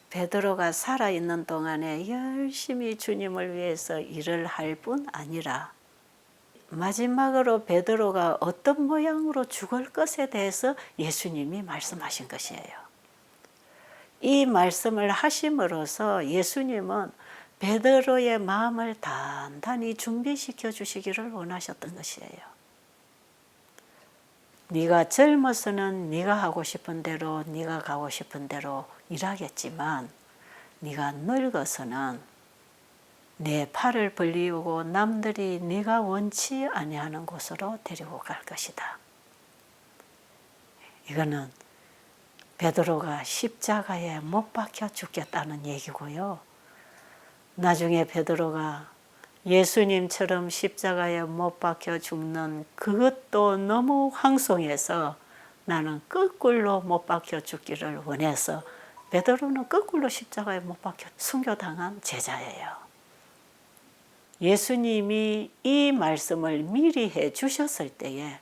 베드로가 살아있는 동안에 열심히 주님을 위해서 일을 할 뿐 아니라 마지막으로 베드로가 어떤 모양으로 죽을 것에 대해서 예수님이 말씀하신 것이에요. 이 말씀을 하심으로써 예수님은 베드로의 마음을 단단히 준비시켜 주시기를 원하셨던 것이에요. 네가 젊어서는 네가 하고 싶은 대로 네가 가고 싶은 대로 일하겠지만 네가 늙어서는 내 팔을 벌리우고 남들이 네가 원치 아니하는 곳으로 데리고 갈 것이다. 이거는 베드로가 십자가에 못 박혀 죽겠다는 얘기고요. 나중에 베드로가 예수님처럼 십자가에 못 박혀 죽는 그것도 너무 황송해서 나는 거꾸로 못 박혀 죽기를 원해서 베드로는 거꾸로 십자가에 못 박혀 순교당한 제자예요. 예수님이 이 말씀을 미리 해 주셨을 때에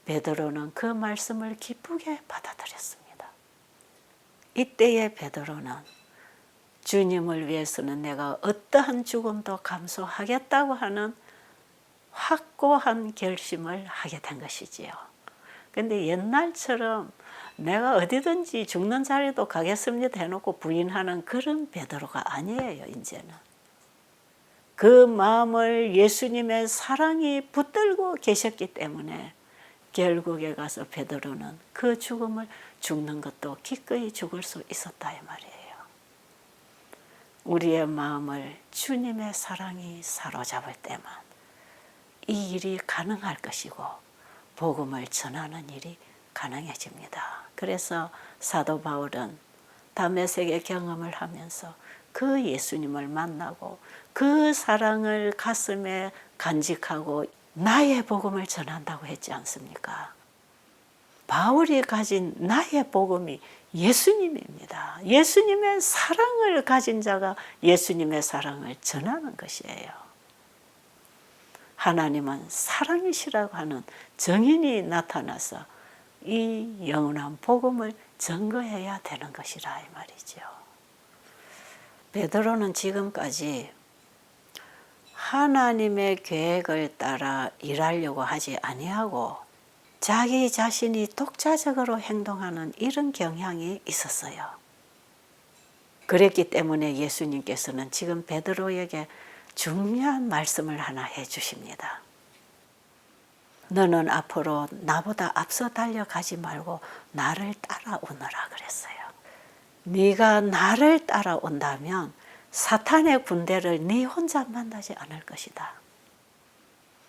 베드로는 그 말씀을 기쁘게 받아들였습니다. 이때의 베드로는 주님을 위해서는 내가 어떠한 죽음도 감수하겠다고 하는 확고한 결심을 하게 된 것이지요. 근데 옛날처럼 내가 어디든지 죽는 자리도 가겠습니다 해놓고 부인하는 그런 베드로가 아니에요, 이제는. 그 마음을 예수님의 사랑이 붙들고 계셨기 때문에 결국에 가서 베드로는 그 죽음을 죽는 것도 기꺼이 죽을 수 있었다 이 말이에요. 우리의 마음을 주님의 사랑이 사로잡을 때만 이 일이 가능할 것이고 복음을 전하는 일이 가능해집니다. 그래서 사도 바울은 다메섹의 경험을 하면서 그 예수님을 만나고 그 사랑을 가슴에 간직하고 나의 복음을 전한다고 했지 않습니까? 바울이 가진 나의 복음이 예수님입니다. 예수님의 사랑을 가진 자가 예수님의 사랑을 전하는 것이에요. 하나님은 사랑이시라고 하는 정인이 나타나서 이 영원한 복음을 증거해야 되는 것이라 이 말이죠. 베드로는 지금까지 하나님의 계획을 따라 일하려고 하지 아니하고 자기 자신이 독자적으로 행동하는 이런 경향이 있었어요. 그랬기 때문에 예수님께서는 지금 베드로에게 중요한 말씀을 하나 해주십니다. 너는 앞으로 나보다 앞서 달려가지 말고 나를 따라오너라 그랬어요. 네가 나를 따라온다면 사탄의 군대를 네 혼자 만나지 않을 것이다.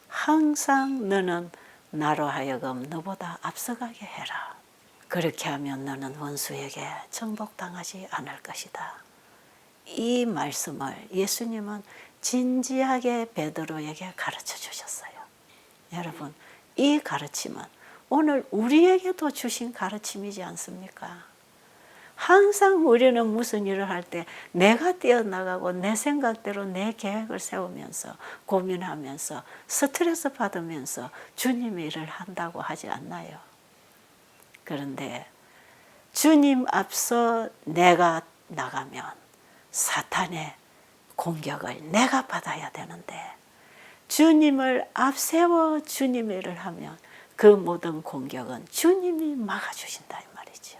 항상 너는 나로 하여금 너보다 앞서가게 해라. 그렇게 하면 너는 원수에게 정복당하지 않을 것이다. 이 말씀을 예수님은 진지하게 베드로에게 가르쳐 주셨어요. 여러분, 이 가르침은 오늘 우리에게도 주신 가르침이지 않습니까? 항상 우리는 무슨 일을 할 때 내가 뛰어나가고 내 생각대로 내 계획을 세우면서 고민하면서 스트레스 받으면서 주님의 일을 한다고 하지 않나요? 그런데 주님 앞서 내가 나가면 사탄의 공격을 내가 받아야 되는데 주님을 앞세워 주님의 일을 하면 그 모든 공격은 주님이 막아주신다 이 말이죠.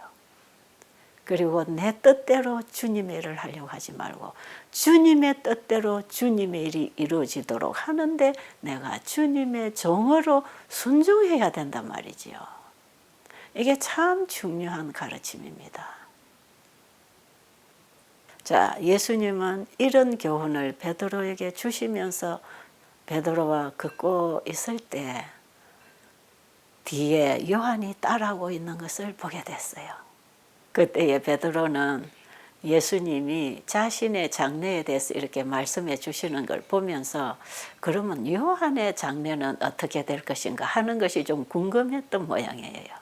그리고 내 뜻대로 주님의 일을 하려고 하지 말고 주님의 뜻대로 주님의 일이 이루어지도록 하는데 내가 주님의 종으로 순종해야 된단 말이지요. 이게 참 중요한 가르침입니다. 자, 예수님은 이런 교훈을 베드로에게 주시면서 베드로와 걷고 있을 때 뒤에 요한이 따라오고 있는 것을 보게 됐어요. 그때에 베드로는 예수님이 자신의 장래에 대해서 이렇게 말씀해 주시는 걸 보면서 그러면 요한의 장래는 어떻게 될 것인가 하는 것이 좀 궁금했던 모양이에요.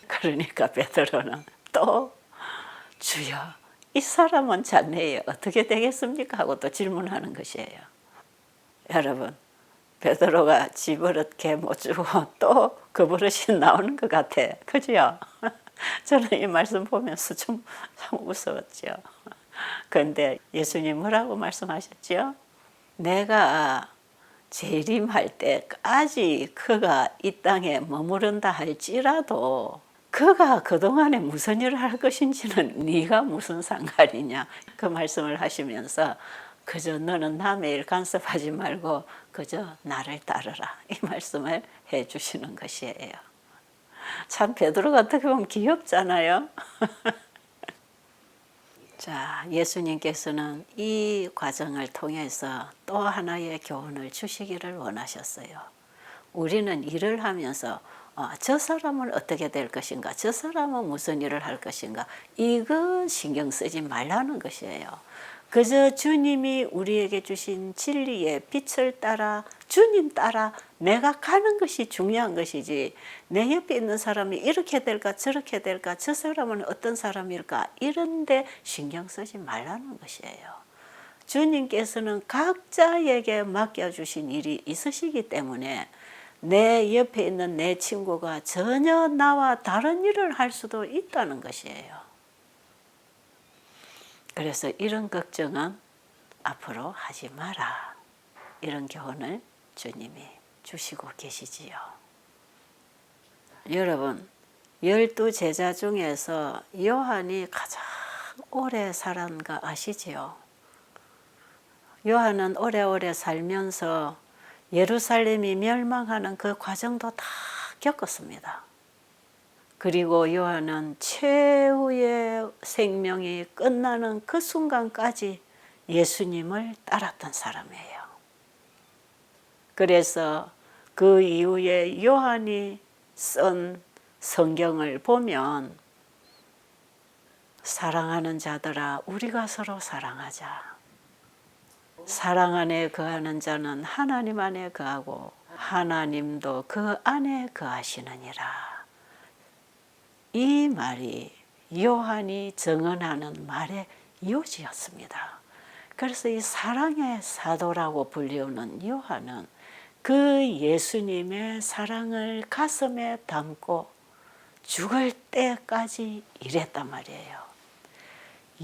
그러니까 베드로는 또 주여 이 사람은 장래에 어떻게 되겠습니까? 하고 또 질문하는 것이에요. 여러분 베드로가 지버릇 개 못 주고 또 그 버릇이 나오는 것 같아. 그죠? 저는 이 말씀 보면서 참 무서웠죠. 그런데 예수님 뭐라고 말씀하셨죠? 내가 재림할 때까지 그가 이 땅에 머무른다 할지라도 그가 그동안에 무슨 일을 할 것인지는 네가 무슨 상관이냐 그 말씀을 하시면서 그저 너는 남의 일 간섭하지 말고 그저 나를 따르라 이 말씀을 해 주시는 것이에요. 참 베드로가 어떻게 보면 귀엽잖아요. 자, 예수님께서는 이 과정을 통해서 또 하나의 교훈을 주시기를 원하셨어요. 우리는 일을 하면서 저 사람은 어떻게 될 것인가, 저 사람은 무슨 일을 할 것인가 이거 신경 쓰지 말라는 것이에요. 그저 주님이 우리에게 주신 진리의 빛을 따라 주님 따라 내가 가는 것이 중요한 것이지 내 옆에 있는 사람이 이렇게 될까 저렇게 될까 저 사람은 어떤 사람일까 이런 데 신경 쓰지 말라는 것이에요. 주님께서는 각자에게 맡겨주신 일이 있으시기 때문에 내 옆에 있는 내 친구가 전혀 나와 다른 일을 할 수도 있다는 것이에요. 그래서 이런 걱정은 앞으로 하지 마라. 이런 교훈을 주님이 주시고 계시지요. 여러분, 12제자 중에서 요한이 가장 오래 살은 거 아시지요? 요한은 오래오래 살면서 예루살렘이 멸망하는 그 과정도 다 겪었습니다. 그리고 요한은 최후의 생명이 끝나는 그 순간까지 예수님을 따랐던 사람이에요. 그래서 그 이후에 요한이 쓴 성경을 보면 사랑하는 자들아 우리가 서로 사랑하자. 사랑 안에 거하는 자는 하나님 안에 거하고 하나님도 그 안에 거하시느니라. 이 말이 요한이 증언하는 말의 요지였습니다. 그래서 이 사랑의 사도라고 불리우는 요한은 그 예수님의 사랑을 가슴에 담고 죽을 때까지 일했단 말이에요.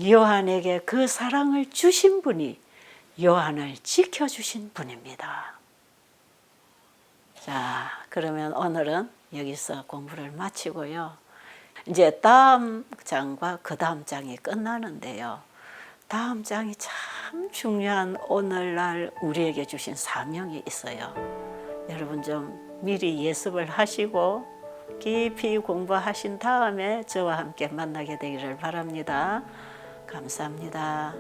요한에게 그 사랑을 주신 분이 요한을 지켜주신 분입니다. 자, 그러면 오늘은 여기서 공부를 마치고요. 이제 다음 장과 그 다음 장이 끝나는데요. 다음 장이 참 중요한 오늘날 우리에게 주신 사명이 있어요. 여러분 좀 미리 예습을 하시고 깊이 공부하신 다음에 저와 함께 만나게 되기를 바랍니다. 감사합니다.